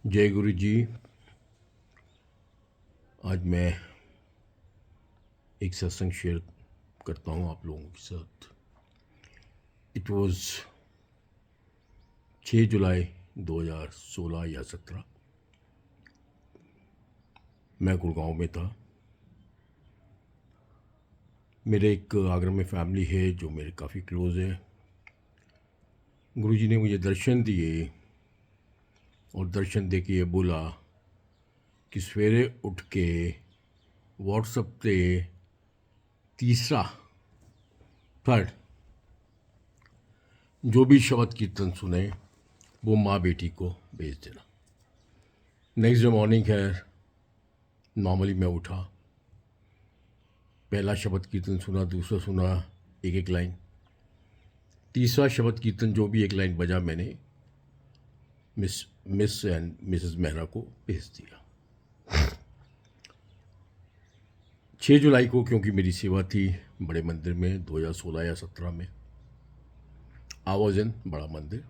जय गुरु जी। आज मैं एक सत्संग शेयर करता हूँ आप लोगों के साथ। इट वाज 6 जुलाई 2016 या 17। मैं गुड़गांव में था। मेरे एक आगरा में फैमिली है जो मेरे काफ़ी क्लोज़ है। गुरुजी ने मुझे दर्शन दिए और दर्शन दे के ये बोला कि सवेरे उठ के व्हाट्सएप पे तीसरा थर्ड जो भी शब्द कीर्तन सुने वो माँ बेटी को भेज देना। नेक्स्ट डे मॉर्निंग है, नॉर्मली मैं उठा, पहला शब्द कीर्तन सुना, दूसरा सुना, एक एक लाइन, तीसरा शब्द कीर्तन जो भी एक लाइन बजा मैंने मिस एंड मिसेस मेहरा को भेज दिया। 6 जुलाई को क्योंकि मेरी सेवा थी बड़े मंदिर में 2016 या 17 में, आई इन बड़ा मंदिर।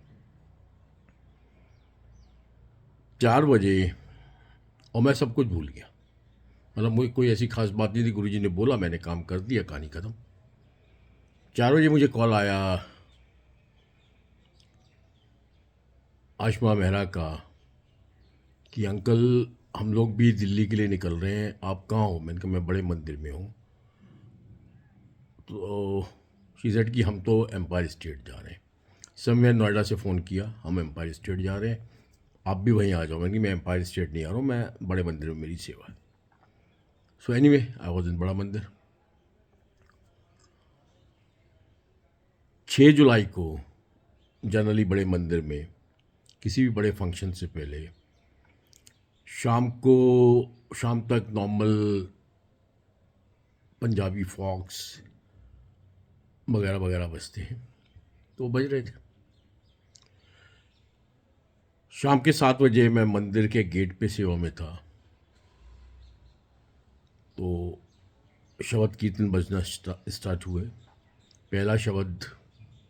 4 बजे और मैं सब कुछ भूल गया। मतलब मुझे कोई ऐसी खास बात नहीं थी, गुरुजी ने बोला, मैंने काम कर दिया, कहानी खत्म। 4 बजे मुझे कॉल आया आशमा मेहरा का कि अंकल हम लोग भी दिल्ली के लिए निकल रहे हैं, आप कहाँ हो? मैंने कहा मैं बड़े मंदिर में हूँ। तो शी सेड कि हम तो एम्पायर स्टेट जा रहे हैं। समवेयर नोएडा से फ़ोन किया, हम एम्पायर स्टेट जा रहे हैं, आप भी वहीं आ जाओ। मैंने कहा मैं एम्पायर स्टेट नहीं आ रहा हूँ, मैं बड़े मंदिर में मेरी सेवा है। So anyway I was in बड़ा मंदिर। 6 जुलाई को जनरली बड़े मंदिर में किसी भी बड़े फंक्शन से पहले शाम तक नॉर्मल पंजाबी फॉक्स वगैरह वगैरह बजते हैं, तो वो बज रहे थे। शाम के 7 बजे मैं मंदिर के गेट पे सेवा में था, तो शब्द कीर्तन बजना स्टार्ट हुए। पहला शब्द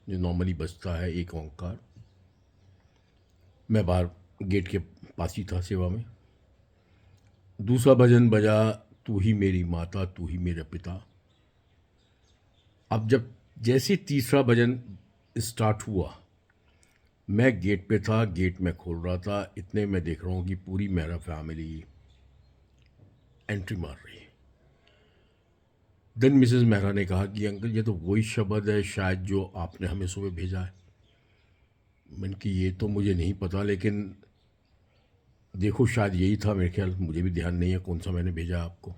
जो नॉर्मली बजता है, एक ओंकार। मैं बाहर गेट के पास ही था सेवा में। दूसरा भजन बजा, तू ही मेरी माता तू ही मेरा पिता। अब जब जैसे तीसरा भजन स्टार्ट हुआ, मैं गेट पे था, गेट में खोल रहा था, इतने में देख रहा हूँ कि पूरी मेरा फैमिली एंट्री मार रही है। देन मिसेस मेहरा ने कहा कि अंकल ये तो वही शब्द है शायद जो आपने हमें सुबह भेजा है। मैंने कि ये तो मुझे नहीं पता, लेकिन देखो शायद यही था, मेरे ख्याल, मुझे भी ध्यान नहीं है कौन सा मैंने भेजा आपको।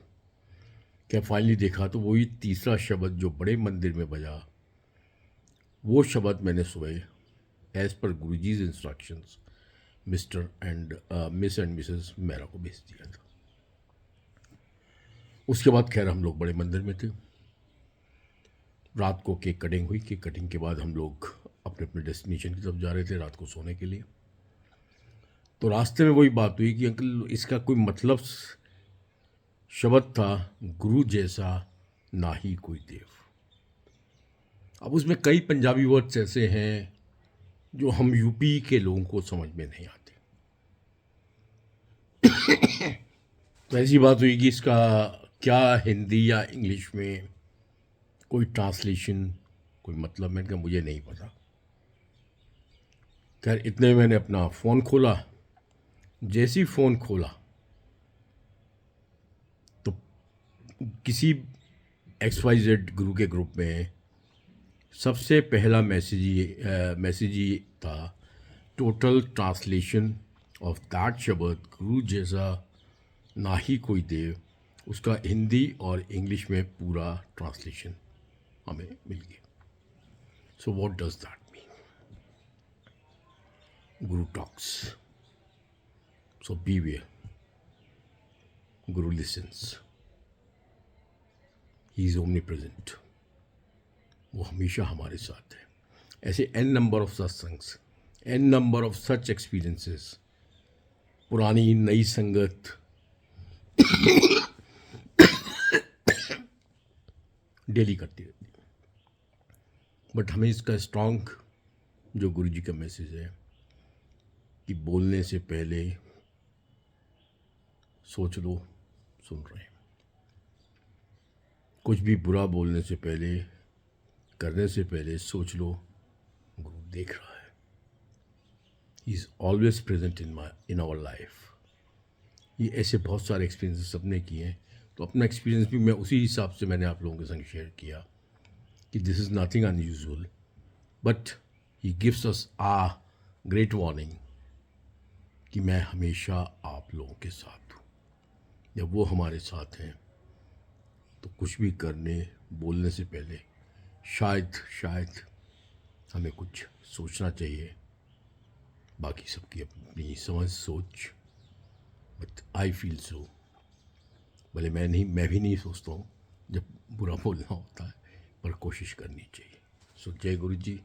क्या फाइनली देखा तो वही तीसरा शब्द जो बड़े मंदिर में बजा, वो शब्द मैंने सुबह as per Guruji's instructions mister and miss and Mrs Mehra को भेज दिया था। उसके बाद खैर हम लोग बड़े मंदिर में थे। रात को केक कटिंग हुई। केक कटिंग के बाद हम लोग अपने अपने डेस्टिनेशन की तरफ जा रहे थे रात को सोने के लिए। तो रास्ते में वही बात हुई कि अंकल इसका कोई मतलब शब्द था, गुरु जैसा ना ही कोई देव। अब उसमें कई पंजाबी वर्ड्स ऐसे हैं जो हम यूपी के लोगों को समझ में नहीं आते। तो ऐसी बात हुई कि इसका क्या हिंदी या इंग्लिश में कोई ट्रांसलेशन, कोई मतलब, मैंने कहा मुझे नहीं पता। खैर इतने में मैंने अपना फ़ोन खोला। जैसे ही फ़ोन खोला तो किसी XYZ गुरु के ग्रुप में सबसे पहला मैसेज ये था, टोटल ट्रांसलेशन ऑफ दैट शब्द गुरु जैसा ना ही कोई देव, उसका हिंदी और इंग्लिश में पूरा ट्रांसलेशन हमें मिल गया। So what does that mean? Guru talks, so beware, guru listens, he is omnipresent, वो हमेशा हमारे साथ है। ऐसे an number of satsangs, an number of such experiences, पुरानी नई संगत डेली करती रहती है। बट हमें इसका स्ट्रॉन्ग जो गुरु जी का मैसेज है कि बोलने से पहले सोच लो, सुन रहे हैं। कुछ भी बुरा बोलने से पहले, करने से पहले सोच लो, गुरु देख रहा है। He is always present in our life. ये ऐसे बहुत सारे एक्सपीरियंसेस सबने किए हैं, तो अपना एक्सपीरियंस भी मैं उसी हिसाब से मैंने आप लोगों के संग शेयर किया कि this is nothing unusual, but he gives us a great warning कि मैं हमेशा आप लोगों के साथ हूँ। जब वो हमारे साथ हैं तो कुछ भी करने बोलने से पहले शायद हमें कुछ सोचना चाहिए। बाकी सबकी अपनी समझ सोच, बट आई फील सो। भले मैं भी नहीं सोचता हूँ जब बुरा बोलना होता है, पर कोशिश करनी चाहिए। सो जय गुरु जी।